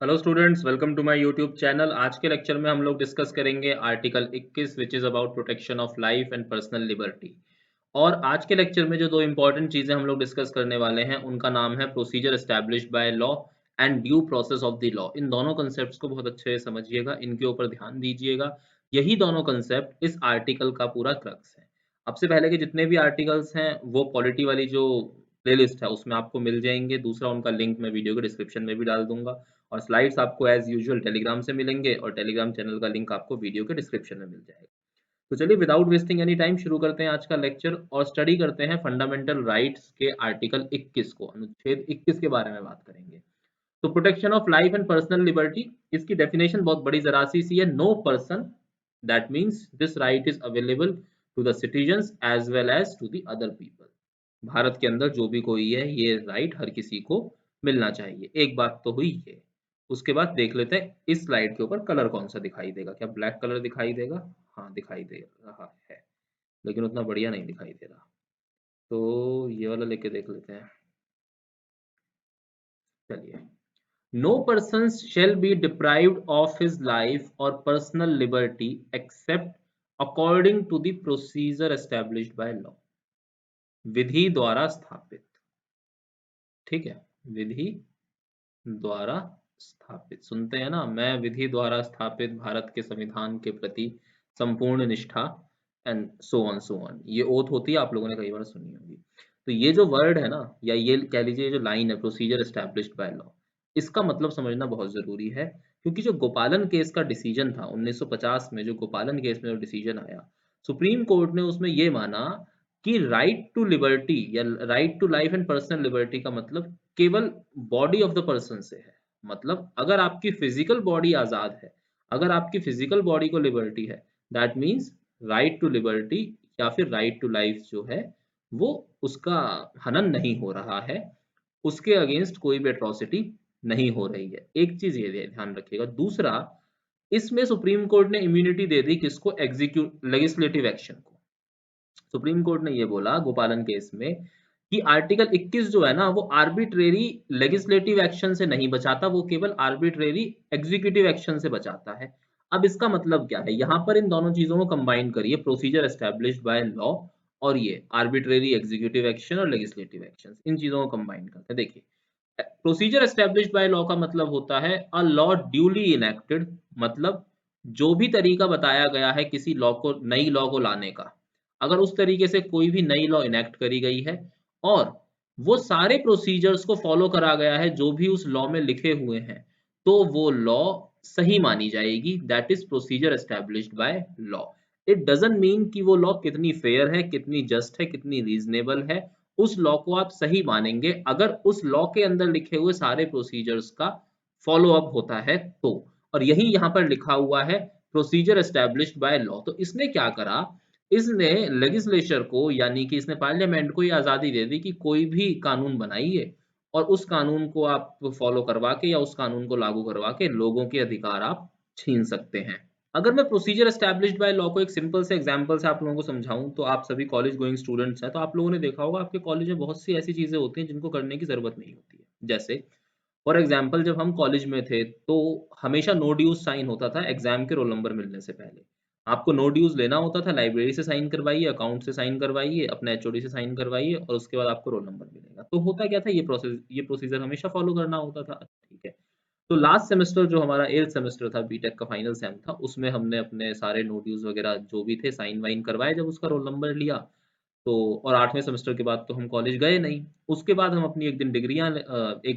Hello students, welcome to my YouTube channel. आज के lecture में हम लोग डिस्कस करेंगे article 21 which is about protection of life and personal liberty. और आज के लेक्चर में जो दो इंपॉर्टेंट चीज़ें हम लोग डिस्कस करने वाले हैं उनका नाम है procedure established by law and due process of the law. इन दोनों कंसेप्ट्स को बहुत अच्छे से समझिएगा, इनके ऊपर ध्यान दीजिएगा। यही दोनों कंसेप्ट इस आर्टिकल का पूरा क्रक्स है। अब से पहले के जितने भी आर्टिकल्स हैं वो पॉलिटी वाली जो प्लेलिस्ट है उसमें आपको मिल जाएंगे। दूसरा, उनका लिंक मैं वीडियो के डिस्क्रिप्शन में भी डाल दूंगा। और स्लाइड्स आपको एज यूजुअल टेलीग्राम से मिलेंगे और टेलीग्राम चैनल का लिंक आपको वीडियो के डिस्क्रिप्शन में मिल जाएगा। तो चलिए विदाउट वेस्टिंग एनी टाइम शुरू करते हैं आज का लेक्चर और स्टडी करते हैं फंडामेंटल राइट्स के आर्टिकल 21 को। अनुच्छेद 21 के बारे में बात करेंगे। तो protection of life and personal liberty, इसकी डेफिनेशन बहुत बड़ी जरा सी है। No person, that means this right is available to the citizens as well as to the other people. Bharat के अंदर जो भी कोई है ये राइट हर किसी को मिलना चाहिए। एक बात तो हुई ये। उसके बाद देख लेते हैं इस स्लाइड के ऊपर कलर कौन सा दिखाई देगा। क्या ब्लैक कलर दिखाई देगा? हाँ, दिखाई दे रहा है, लेकिन उतना बढ़िया नहीं दिखाई दे रहा। तो ये वाला लेके देख लेते हैं। चलिए। No person shall be deprived of his life or personal liberty except according to the procedure established by law. विधि द्वारा स्थापित। ठीक है, विधि द्वारा स्थापित। सुनते हैं ना, मैं विधि द्वारा स्थापित भारत के संविधान के प्रति संपूर्ण निष्ठा एंड सो ऑन। ये ओथ होती है, आप लोगों ने कई बार सुनी होगी। तो ये जो वर्ड है ना, या ये कह लीजिए जो लाइन है प्रोसीजर एस्टैब्लिश्ड बाय लॉ, इसका मतलब समझना बहुत जरूरी है। क्योंकि जो गोपालन केस का डिसीजन था 1950 में, जो गोपालन केस में जो डिसीजन आया, सुप्रीम कोर्ट ने उसमें ये माना कि राइट टू लिबर्टी या right to life and personal liberty का मतलब केवल बॉडी ऑफ द पर्सन से है। मतलब अगर आपकी फिजिकल बॉडी आजाद है, अगर आपकी फिजिकल बॉडी को लिबर्टी है, that means right to liberty या फिर राइट टू लाइफ जो है वो उसका हनन नहीं हो रहा है, उसके अगेंस्ट कोई भी एट्रोसिटी नहीं हो रही है। एक चीज ये ध्यान रखिएगा। दूसरा, इसमें सुप्रीम कोर्ट ने इम्यूनिटी दे दी किसको? एग्जीक्यूट लेजिस्लेटिव एक्शन को। सुप्रीम कोर्ट ने ये बोला गोपालन केस में कि आर्टिकल 21 जो है ना वो आर्बिट्रेरी लेजिस्लेटिव एक्शन से नहीं बचाता, वो केवल आर्बिट्रेरी एग्जीक्यूटिव एक्शन से बचाता है। अब इसका मतलब क्या है? यहाँ पर इन दोनों चीजों को कंबाइन करिए, प्रोसीजर एस्टेब्लिश्ड बाय लॉ और ये आर्बिट्रेरी एग्जीक्यूटिव एक्शन और लेजिस्लेटिव एक्शन, इन चीजों को कंबाइन करते हैं। देखिए, प्रोसीजर एस्टेब्लिश्ड बाय लॉ का मतलब होता है अ लॉ ड्यूली इनेक्टेड। मतलब जो भी तरीका बताया गया है किसी लॉ को, नई लॉ को लाने का, अगर उस तरीके से कोई भी नई लॉ इनेक्ट करी गई है और वो सारे प्रोसीजर्स को फॉलो करा गया है जो भी उस लॉ में लिखे हुए हैं, तो वो लॉ सही मानी जाएगी। That is procedure established by law. It doesn't mean कि वो लॉ कितनी फेयर है, कितनी जस्ट है, कितनी रीजनेबल है। उस लॉ को आप सही मानेंगे अगर उस लॉ के अंदर लिखे हुए सारे प्रोसीजर्स का फॉलो अप होता है तो। और यही यहाँ पर लिखा हुआ है प्रोसीजर एस्टेब्लिश्ड बाय लॉ। तो इसने क्या करा? इसने लेजिस्लेचर को, यानी कि इसने पार्लियामेंट को ये आज़ादी दे दी कि कोई भी कानून बनाइए और उस कानून को आप फॉलो करवा के या उस कानून को लागू करवा के लोगों के अधिकार आप छीन सकते हैं। अगर मैं प्रोसीजर एस्टैब्लिश्ड बाय लॉ को एक सिंपल से एग्जांपल से आप लोगों को समझाऊं, तो आप सभी कॉलेज गोइंग स्टूडेंट्स हैं, तो आप लोगों ने देखा होगा आपके कॉलेज में बहुत सी ऐसी चीजें होती हैं जिनको करने की जरूरत नहीं होती है। जैसे फॉर एग्जांपल, जब हम कॉलेज में थे तो हमेशा नो ड्यूज साइन होता था एग्जाम के रोल नंबर मिलने से पहले। आपको नो ड्यूज लेना होता था, लाइब्रेरी से साइन करवाइए, अकाउंट से साइन करवाइए, अपने एचओडी से साइन करवाइए और उसके बाद आपको रोल नंबर मिलेगा। तो होता क्या था, ये प्रोसीजर हमेशा फॉलो करना होता था। ठीक है। तो लास्ट सेमेस्टर जो हमारा 8th सेमेस्टर था, बीटेक का फाइनल सेम था, उसमें हमने अपने सारे नो ड्यूज वगैरह जो भी थे साइन वाइन करवाए। जब उसका रोल नंबर लिया तो, और 8वें सेमेस्टर के बाद तो हम कॉलेज गए नहीं। उसके बाद हम अपनी एक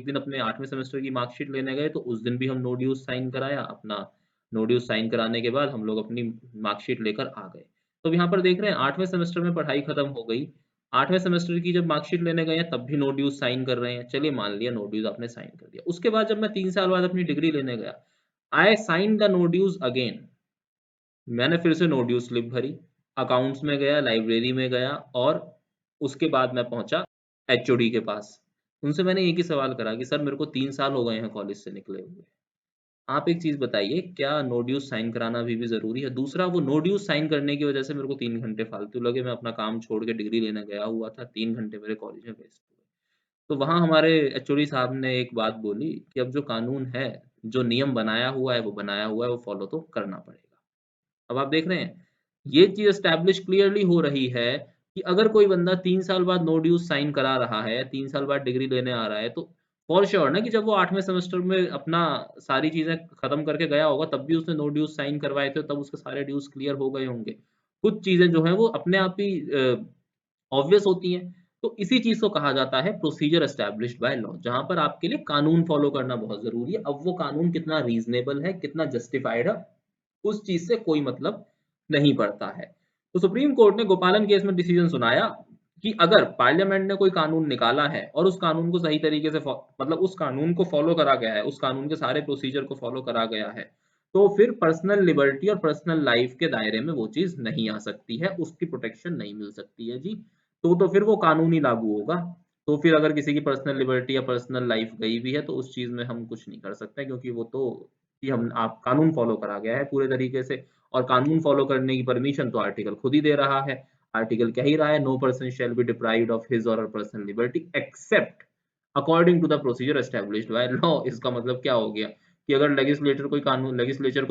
दिन अपने 8वें सेमेस्टर की मार्कशीट लेने गए, तो उस दिन भी हम नो ड्यूज साइन कराया अपना। नो ड्यूज साइन कराने के बाद हम लोग अपनी मार्कशीट लेकर आ गए। तो अब यहाँ पर देख रहे हैं 8वें सेमेस्टर में पढ़ाई खत्म हो गई। 8वें सेमेस्टर की जब मार्कशीट लेने गए हैं तब भी नो ड्यूज साइन कर रहे हैं। चलिए मान लिया नो ड्यूज आपने साइन कर दिया। उसके बाद जब मैं 3 साल बाद अपनी डिग्री लेने गया, I sign the no dues again. मैंने फिर से नो ड्यू स्लिप भरी, अकाउंट्स में गया, लाइब्रेरी में गया और उसके बाद मैं पहुँचा एचओडी के पास। उनसे मैंने एक ही सवाल करा कि सर मेरे को 3 साल हो गए हैं कॉलेज से निकले हुए। आप एक चीज़ बताइए, क्या नो ड्यूज़ साइन कराना अभी भी ज़रूरी है? दूसरा, वो नो ड्यूज़ साइन करने की वज़ह से मेरे को 3 घंटे फालतू लगे। मैं अपना काम छोड़ के डिग्री लेने गया हुआ था, 3 घंटे मेरे कॉलेज में वेस्ट हुए। तो वहाँ हमारे एचओडी साहब ने एक बात बोली कि अब जो कानून है, जो नियम बनाया हुआ है वो बनाया हुआ है, वो फॉलो तो करना पड़ेगा। अब आप देख रहे हैं, ये चीज़ एस्टैब्लिश क्लियरली हो रही है कि अगर कोई बंदा 3 साल बाद नो ड्यूज़ साइन करा रहा है, 3 साल बाद डिग्री लेने आ रहा है, तो फॉर श्योर ना कि जब वो 8वें सेमेस्टर में अपना सारी चीज़ें खत्म करके गया होगा, तब भी उसने नो ड्यूज़ साइन करवाए थे, तब उसके सारे ड्यूज़ क्लियर हो गए होंगे। कुछ चीज़ें जो हैं वो अपने आप ही ऑब्वियस होती हैं। तो इसी चीज़ को कहा जाता है प्रोसीजर एस्टैब्लिश्ड बाय लॉ, जहाँ पर आपके लिए कानून फॉलो करना बहुत ज़रूरी है। अब वो कानून कितना रीज़नेबल है, कितना जस्टिफाइड है, उस चीज़ से कोई मतलब नहीं पड़ता है। तो सुप्रीम कोर्ट ने गोपालन केस में डिसीजन सुनाया कि अगर पार्लियामेंट ने कोई कानून निकाला है और उस कानून को सही तरीके से मतलब उस कानून को फॉलो करा गया है, उस कानून के सारे प्रोसीजर को फॉलो करा गया है, तो फिर पर्सनल लिबर्टी और पर्सनल लाइफ के दायरे में वो चीज़ नहीं आ सकती है, उसकी प्रोटेक्शन नहीं मिल सकती है जी। तो फिर वो कानून ही लागू होगा। तो फिर अगर किसी की पर्सनल लिबर्टी या पर्सनल लाइफ गई भी है, तो उस चीज़ में हम कुछ नहीं कर सकते, क्योंकि वो तो कि हम आप कानून फॉलो करा गया है पूरे तरीके से, और कानून फॉलो करने की परमिशन तो आर्टिकल खुद ही दे रहा है। आर्टिकल कह ही रहा है, no person shall be deprived of his or her personal liberty except according to the procedure established by law. इसका मतलब क्या हो गया कि अगर लेजिस्लेचर कोई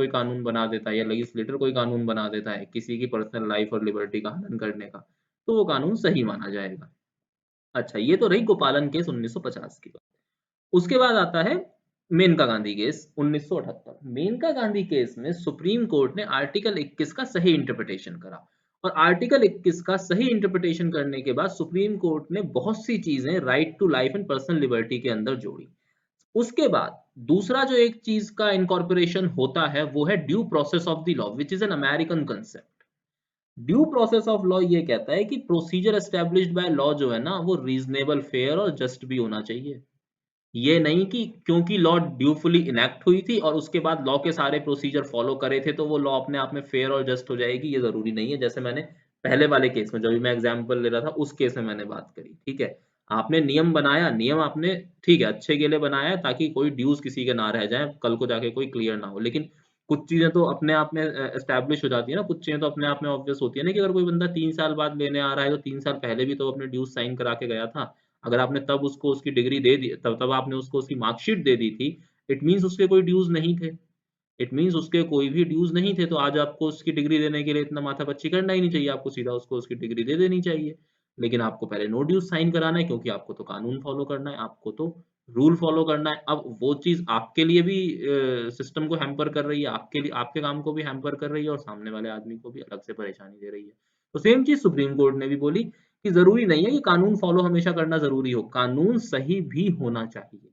कानून बना देता है या लेजिस्लेटर कोई कानून बना देता है किसी की पर्सनल लाइफ और लिबर्टी का हनन करने का, तो वो कानून सही माना जाएगा। अच्छा, ये तो रही गोपालन केस 1950 की बात। उसके बाद आता है मेनका गांधी केस 1978। मेनका गांधी केस में सुप्रीम कोर्ट ने आर्टिकल 21 का सही इंटरप्रिटेशन करा, और आर्टिकल 21 का सही इंटरप्रिटेशन करने के बाद सुप्रीम कोर्ट ने बहुत सी चीजें right to life and personal liberty के अंदर जोड़ी। उसके बाद दूसरा जो एक चीज का इनकॉर्पोरेशन होता है वो है due process of the law, which is an American concept. Due process of law ये कहता है कि प्रोसीजर एस्टेब्लिश्ड बाय लॉ जो है ना, वो रीजनेबल, फेयर और जस्ट भी होना चाहिए। ये नहीं कि क्योंकि लॉ ड्यूफुली इनैक्ट हुई थी और उसके बाद लॉ के सारे प्रोसीजर फॉलो करे थे, तो वो लॉ अपने आप में फेयर और जस्ट हो जाएगी, ये ज़रूरी नहीं है। जैसे मैंने पहले वाले केस में, जब भी मैं एग्जांपल ले रहा था, उस केस में मैंने बात करी, ठीक है? आपने नियम बनाया, नियम आपने ठीक है, अच्छे के लिए बनाया है ताकि कोई ड्यूज़ किसी के ना रह जाएँ, कल को जाके कोई क्लियर ना हो। लेकिन कुछ चीज़ें तो अपने आप में एस्टेब्लिश हो जाती है ना, कुछ चीज़ें तो अपने आप में ऑब्वियस होती है ना कि अगर कोई बंदा 3 साल बाद लेने आ रहा है, तो 3 साल पहले भी तो अपने ड्यूज़ साइन करा के गया था। अगर आपने तब उसको उसकी डिग्री दे दी, तब तब आपने उसको उसकी मार्कशीट दे दी थी, इट मीन्स उसके कोई ड्यूज़ नहीं थे। इट मीन्स उसके कोई भी ड्यूज़ नहीं थे, तो आज आपको उसकी डिग्री देने के लिए इतना माथापच्ची करना ही नहीं चाहिए, आपको सीधा उसको उसकी डिग्री दे देनी चाहिए। लेकिन आपको पहले नो ड्यूज़ साइन कराना है, क्योंकि आपको तो कानून फ़ॉलो करना है, आपको तो रूल फ़ॉलो करना है। अब वो चीज़ आपके लिए भी सिस्टम को हैम्पर कर रही है, आपके लिए आपके काम को भी हैम्पर कर रही है और सामने वाले आदमी को भी अलग से परेशानी दे रही है। तो सेम चीज़ सुप्रीम कोर्ट ने भी बोली कि ज़रूरी नहीं है कि कानून फ़ॉलो हमेशा करना ज़रूरी हो, कानून सही भी होना चाहिए।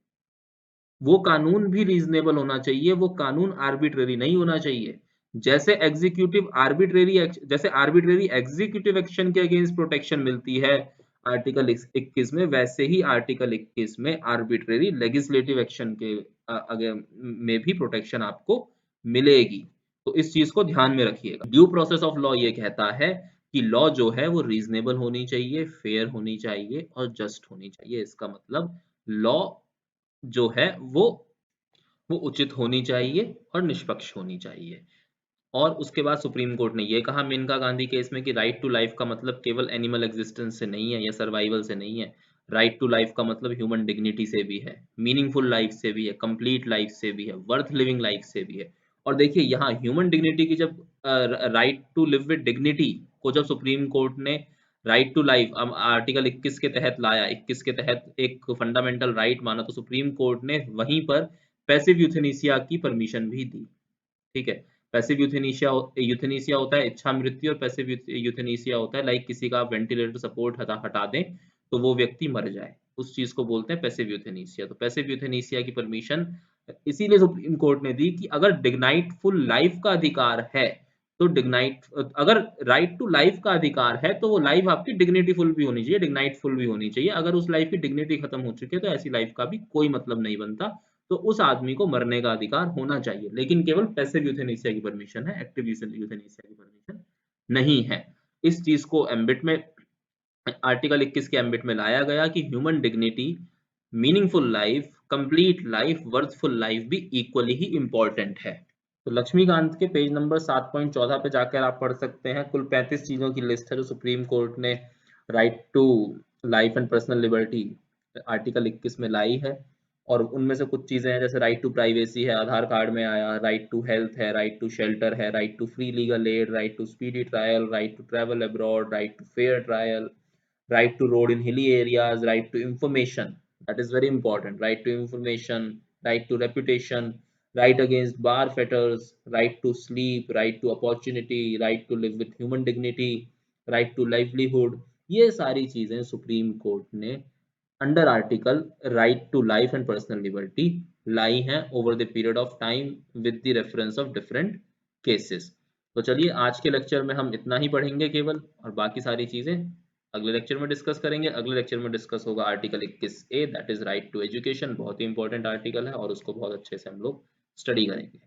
वो कानून भी रीज़नेबल होना चाहिए, वो कानून आर्बिट्रेरी नहीं होना चाहिए। जैसे आर्बिट्रेरी एग्ज़ीक्यूटिव एक्शन के अगेंस्ट प्रोटेक्शन मिलती है आर्टिकल 21 में, वैसे ही आर्टिकल 21 में आर्बिट्रेरी लेजिस्लेटिव एक्शन के में भी प्रोटेक्शन आपको मिलेगी। तो इस चीज़ को ध्यान में रखिएगा। ड्यू प्रोसेस ऑफ लॉ ये कहता है कि लॉ जो है वो रीज़नेबल होनी चाहिए, फेयर होनी चाहिए और जस्ट होनी चाहिए। इसका मतलब लॉ जो है वो उचित होनी चाहिए और निष्पक्ष होनी चाहिए। और उसके बाद सुप्रीम कोर्ट ने ये कहा मेनका गांधी केस में कि राइट टू लाइफ का मतलब केवल एनिमल एग्जिस्टेंस से नहीं है या सर्वाइवल से नहीं है। राइट टू लाइफ का मतलब ह्यूमन डिग्निटी से भी है, मीनिंगफुल लाइफ से भी है, कंप्लीट लाइफ से भी है, वर्थ लिविंग लाइफ से भी है। और देखिए यहाँ ह्यूमन डिग्निटी की जब right to live with dignity को जब सुप्रीम कोर्ट ने राइट टू लाइफ आर्टिकल 21 के तहत लाया, 21 के तहत एक फंडामेंटल राइट माना, तो सुप्रीम कोर्ट ने वहीं पर पैसिव यूथेनेसिया की परमिशन भी दी। ठीक है? पैसिव यूथेनेसिया होता है इच्छा मृत्यु, और पैसिव यूथेनेसिया होता है लाइक किसी का आप वेंटिलेटर सपोर्ट हटा हटा दें तो वो व्यक्ति मर जाए, उस चीज को बोलते हैं पैसिव यूथेनेसिया। तो पैसिव यूथेनेसिया की परमिशन इसीलिए सुप्रीम कोर्ट ने दी कि अगर डिग्नाइटफुल लाइफ का अधिकार है, तो डिग्नाइट अगर राइट टू लाइफ का अधिकार है, तो वो लाइफ आपकी डिग्निटीफुल भी होनी चाहिए, डिग्नाइटफुल भी होनी चाहिए। अगर उस लाइफ की डिग्निटी खत्म हो चुकी है, तो ऐसी लाइफ का भी कोई मतलब नहीं बनता। तो उस आदमी को मरने का अधिकार होना चाहिए, लेकिन केवल पैसिव यूथेनेसिया की परमिशन है, एक्टिव यूथेनेसिया की परमिशन नहीं है। इस चीज को एम्बिट में आर्टिकल 21 के एम्बिट में लाया गया कि human dignity, meaningful life, complete life, worthful life भी इक्वली ही इंपॉर्टेंट है। तो लक्ष्मीकांत के पेज नंबर 7.14 पे जाकर आप पढ़ सकते हैं, कुल 35 चीजों की लिस्ट है जो सुप्रीम कोर्ट ने right to life and personal liberty article 21 में लाई है। और उनमें से कुछ चीजें हैं जैसे राइट टू प्राइवेसी है, आधार कार्ड में आया, राइट टू हेल्थ है, राइट टू शेल्टर है, right to free legal aid, right to speedy trial, right to travel abroad, right to fair trial, right to road in hilly areas, right to information, that is very important, right to information, right to reputation, right against bar fetters, right to sleep, right to opportunity, right to live with human dignity, right to livelihood, ये सारी चीजें supreme court ने under article right to life and personal liberty लाई हैं over the period of time with the reference of different cases. तो चलिए आज के लेक्चर में हम इतना ही पढ़ेंगे केवल, और बाकी सारी चीजें अगले लेक्चर में डिस्कस करेंगे। अगले लेक्चर में डिस्कस होगा article 21A, that is right to education, बहुत ही इंपॉर्टेंट आर्टिकल है और उसको बहुत अच्छे से हम लोग स्टडी करेंगे।